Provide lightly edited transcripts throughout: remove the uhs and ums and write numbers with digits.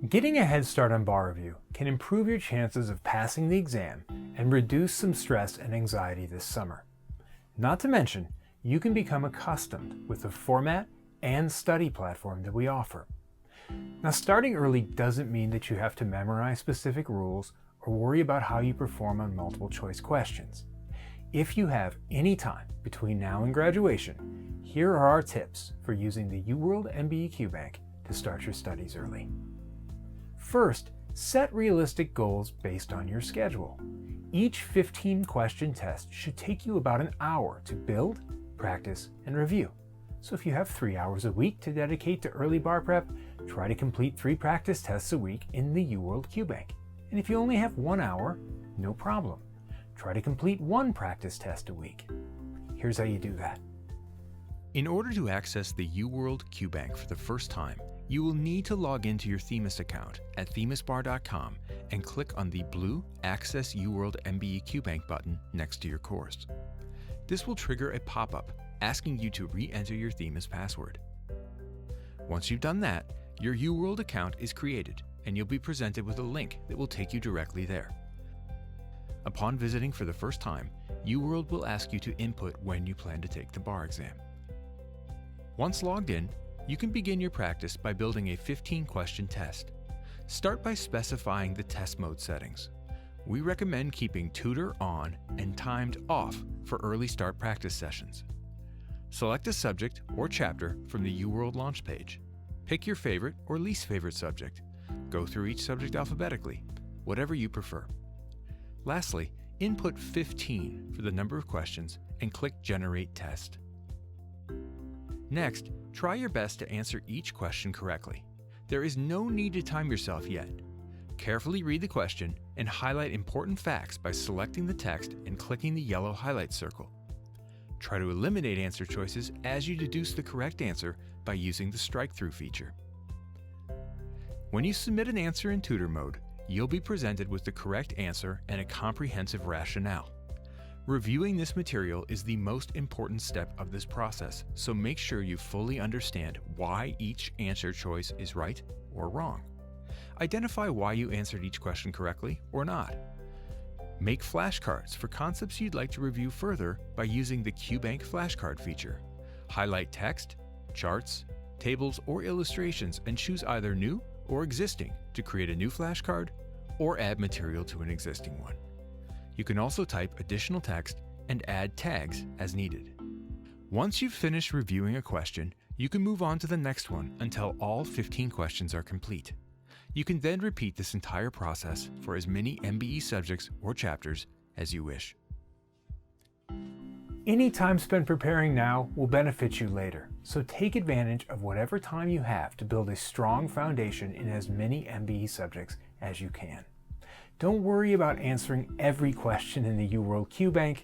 Getting a head start on bar review can improve your chances of passing the exam and reduce some stress and anxiety this summer. Not to mention, you can become accustomed with the format and study platform that we offer. Now, starting early doesn't mean that you have to memorize specific rules or worry about how you perform on multiple choice questions. If you have any time between now and graduation, here are our tips for using the UWorld MBE QBank to start your studies early. First, set realistic goals based on your schedule. Each 15-question test should take you about an hour to build, practice, and review. So if you have 3 hours a week to dedicate to early bar prep, try to complete 3 practice tests a week in the UWorld QBank. And if you only have 1 hour, no problem. Try to complete 1 practice test a week. Here's how you do that. In order to access the UWorld QBank for the first time, you will need to log into your Themis account at themisbar.com and click on the blue Access UWorld MBE QBank button next to your course. This will trigger a pop-up asking you to re-enter your Themis password. Once you've done that, your UWorld account is created and you'll be presented with a link that will take you directly there. Upon visiting for the first time, UWorld will ask you to input when you plan to take the bar exam. Once logged in, you can begin your practice by building a 15-question test. Start by specifying the test mode settings. We recommend keeping tutor on and timed off for early start practice sessions. Select a subject or chapter from the UWorld launch page. Pick your favorite or least favorite subject. Go through each subject alphabetically, whatever you prefer. Lastly, input 15 for the number of questions and click Generate Test. Next, try your best to answer each question correctly. There is no need to time yourself yet. Carefully read the question and highlight important facts by selecting the text and clicking the yellow highlight circle. Try to eliminate answer choices as you deduce the correct answer by using the strike-through feature. When you submit an answer in tutor mode, you'll be presented with the correct answer and a comprehensive rationale. Reviewing this material is the most important step of this process, so make sure you fully understand why each answer choice is right or wrong. Identify why you answered each question correctly or not. Make flashcards for concepts you'd like to review further by using the QBank flashcard feature. Highlight text, charts, tables, or illustrations and choose either new or existing to create a new flashcard or add material to an existing one. You can also type additional text and add tags as needed. Once you've finished reviewing a question, you can move on to the next one until all 15 questions are complete. You can then repeat this entire process for as many MBE subjects or chapters as you wish. Any time spent preparing now will benefit you later, so take advantage of whatever time you have to build a strong foundation in as many MBE subjects as you can. Don't worry about answering every question in the UWorld QBank.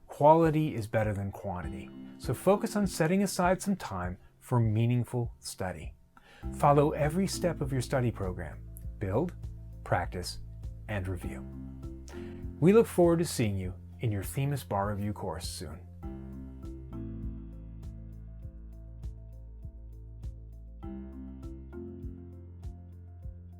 Quality is better than quantity, so focus on setting aside some time for meaningful study. Follow every step of your study program. Build, practice, and review. We look forward to seeing you in your Themis Bar Review course soon.